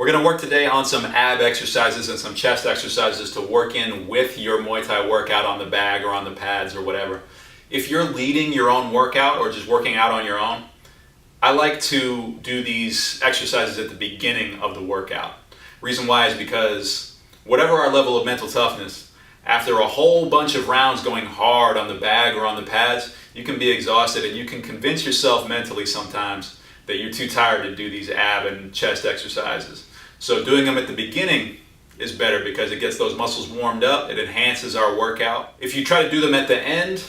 We're going to work today on some ab exercises and some chest exercises to work in with your Muay Thai workout on the bag or on the pads or whatever. If you're leading your own workout or just working out on your own, I like to do these exercises at the beginning of the workout. Reason why is because whatever our level of mental toughness, after a whole bunch of rounds going hard on the bag or on the pads, you can be exhausted and you can convince yourself mentally sometimes that you're too tired to do these ab and chest exercises. So doing them at the beginning is better because it gets those muscles warmed up, it enhances our workout. If you try to do them at the end,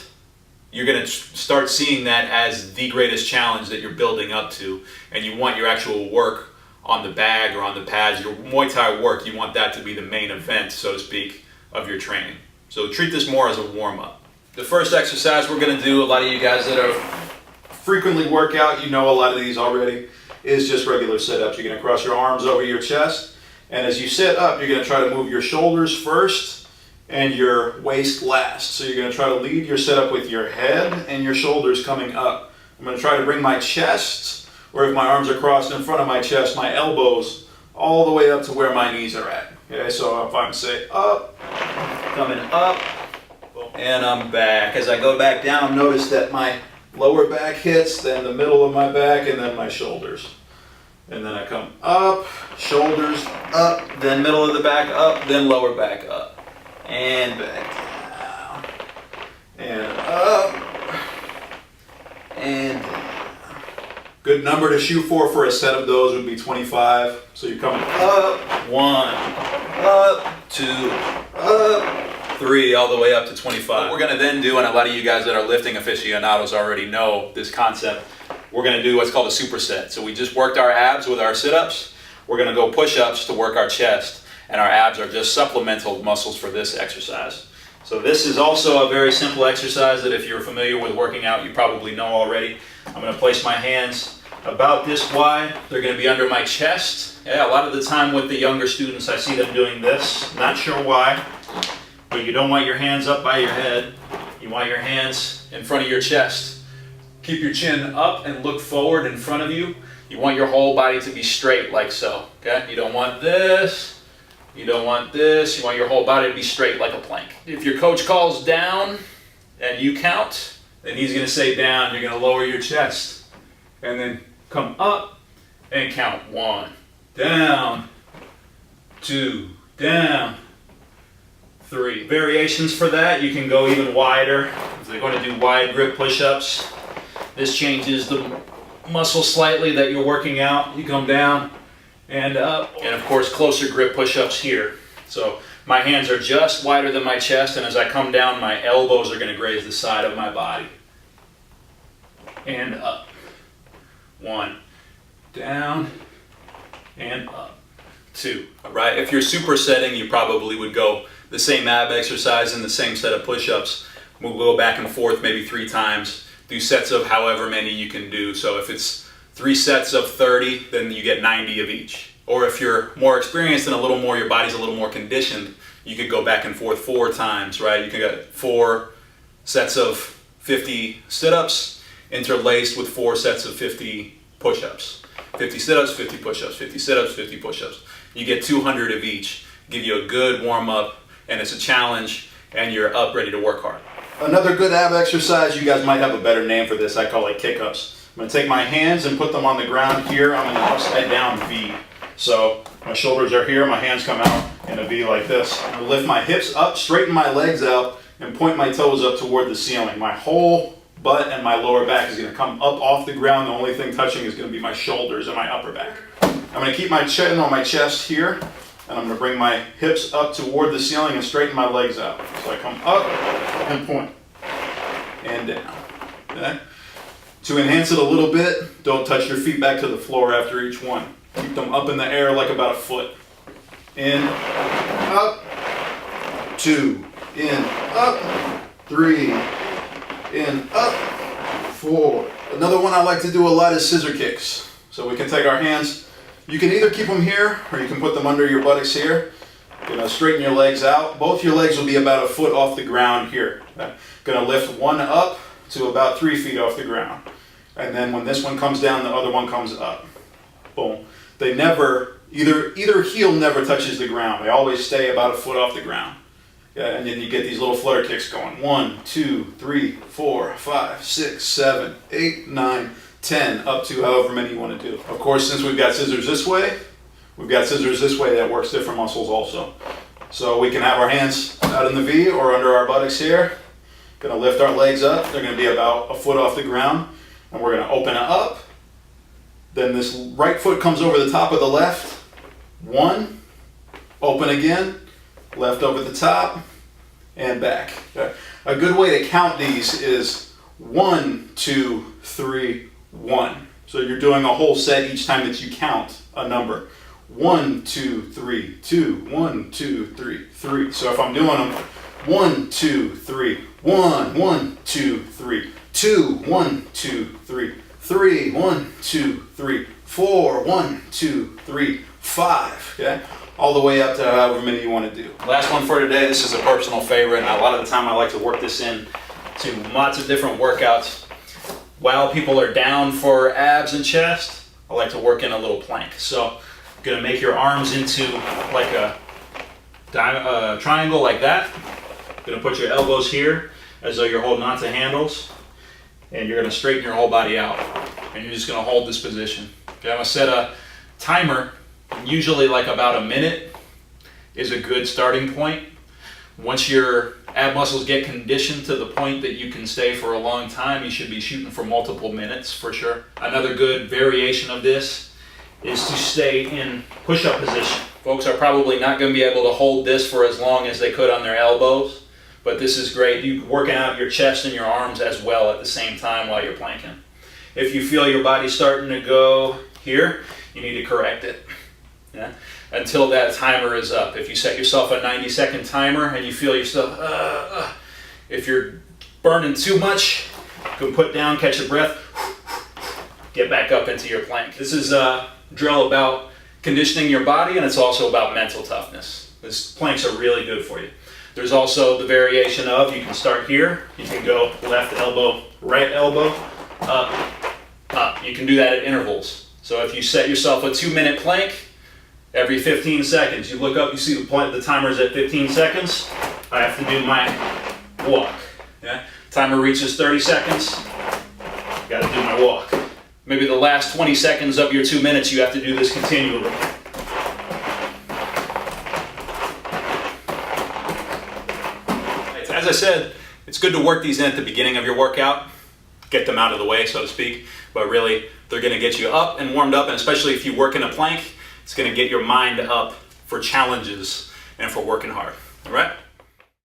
you're going to start seeing that as the greatest challenge that you're building up to, and you want your actual work on the bag or on the pads, your Muay Thai work, you want that to be the main event, so to speak, of your training. So treat this more as a warm-up. The first exercise we're going to do, a lot of you guys that are frequently work out, you know a lot of these already, is just regular sit-ups. You're going to cross your arms over your chest, and as you sit up, you're going to try to move your shoulders first and your waist last. So you're going to try to lead your sit-up with your head and your shoulders coming up. I'm going to try to bring my chest, or if my arms are crossed in front of my chest, my elbows all the way up to where my knees are at. Okay, so if I'm say up, coming up, and I'm back. As I go back down, notice that my lower back hits, then the middle of my back, and then my shoulders. And then I come up, shoulders up, then middle of the back up, then lower back up. And back down. And up. And down. Good number to shoot for a set of those would be 25. So you're coming up, 1, up, 2, up, 3, all the way up to 25. What we're going to then do, and a lot of you guys that are lifting aficionados already know this concept, we're going to do what's called a superset. So we just worked our abs with our sit-ups. We're going to go push-ups to work our chest, and our abs are just supplemental muscles for this exercise. So this is also a very simple exercise that if you're familiar with working out, you probably know already. I'm going to place my hands about this wide. They're going to be under my chest. Yeah, a lot of the time with the younger students, I see them doing this. Not sure why. But you don't want your hands up by your head. You want your hands in front of your chest. Keep your chin up and look forward in front of you. You want your whole body to be straight like so. Okay? You don't want this. You don't want this. You want your whole body to be straight like a plank. If your coach calls down and you count, then he's going to say down. You're going to lower your chest. And then come up and count. 1, down, 2, down, 3. Variations for that, you can go even wider. If they're going to do wide grip push-ups, this changes the muscle slightly that you're working out. You come down and up, and of course closer grip push-ups here. So my hands are just wider than my chest, and as I come down, my elbows are going to graze the side of my body. And up. 1, down, and up. 2. All right, if you're supersetting, you probably would go the same ab exercise and the same set of push-ups. We'll go back and forth maybe 3 times. Do sets of however many you can do. So if it's 3 sets of 30, then you get 90 of each. Or if you're more experienced and a little more, your body's a little more conditioned, you could go back and forth 4 times, right? You can get 4 sets of 50 sit-ups interlaced with 4 sets of 50 push-ups. 50 sit-ups, 50 push-ups, 50 sit-ups, 50 push-ups. You get 200 of each. Give you a good warm-up, and it's a challenge, and you're up ready to work hard. Another good ab exercise, you guys might have a better name for this, I call it kick-ups. I'm going to take my hands and put them on the ground here. I'm in an upside down V. So my shoulders are here, my hands come out in a V like this. I'm going to lift my hips up, straighten my legs out, and point my toes up toward the ceiling. My whole butt and my lower back is going to come up off the ground. The only thing touching is going to be my shoulders and my upper back. I'm going to keep my chin on my chest here. And I'm going to bring my hips up toward the ceiling and straighten my legs out. So I come up and point and down. Okay? To enhance it a little bit, don't touch your feet back to the floor after each one. Keep them up in the air like about a foot. In, up, 2, in, up, 3, in, up, 4. Another one I like to do a lot is scissor kicks. So we can take our hands. You can either keep them here or you can put them under your buttocks here. You're gonna straighten your legs out. Both your legs will be about a foot off the ground here. Okay? Gonna lift one up to about 3 feet off the ground. And then when this one comes down, the other one comes up. Boom. They never Either heel never touches the ground. They always stay about a foot off the ground. Yeah, and then you get these little flutter kicks going. 1, 2, 3, 4, 5, 6, 7, 8, 9, 10, up to however many you want to do. Of course, since we've got scissors this way, that works different muscles also. So we can have our hands out in the V or under our buttocks here. Gonna lift our legs up. They're gonna be about a foot off the ground. And we're gonna open it up. Then this right foot comes over the top of the left. 1, open again, left over the top, and back. Okay. A good way to count these is 1, 2, 3, 1. So you're doing a whole set each time that you count a number. 1, 2, 3, 2, 1, 2, 3, 3. So if I'm doing them 1, 2, 3, 1, 1, 2, 3, 2, 1, 2, 3, 3, 1, 2, 3, 4, 1, 2, 3, 5. Okay? All the way up to however many you want to do. Last one for today. This is a personal favorite, and a lot of the time I like to work this in to lots of different workouts. While people are down for abs and chest, I like to work in a little plank. So I'm gonna make your arms into like a triangle like that. You're gonna put your elbows here as though you're holding onto handles, and you're gonna straighten your whole body out. And you're just gonna hold this position. Okay, I'm gonna set a timer. Usually like about a minute is a good starting point. Once your ab muscles get conditioned to the point that you can stay for a long time, you should be shooting for multiple minutes for sure. Another good variation of this is to stay in push-up position. Folks are probably not going to be able to hold this for as long as they could on their elbows, but this is great. You're working out your chest and your arms as well at the same time while you're planking. If you feel your body starting to go here, you need to correct it. Yeah? Until that timer is up. If you set yourself a 90-second timer and you feel yourself, if you're burning too much, go put down, catch a breath, get back up into your plank. This is a drill about conditioning your body, and it's also about mental toughness. These planks are really good for you. There's also the variation of, you can start here, you can go left elbow, right elbow, up, up. You can do that at intervals. So if you set yourself a 2-minute plank, every 15 seconds, you look up, you see the timer's at 15 seconds. I have to do my walk. Yeah? Timer reaches 30 seconds, got to do my walk. Maybe the last 20 seconds of your 2 minutes, you have to do this continually. As I said, it's good to work these in at the beginning of your workout, get them out of the way, so to speak, but really, they're going to get you up and warmed up, and especially if you work in a plank, it's going to get your mind up for challenges and for working hard. All right?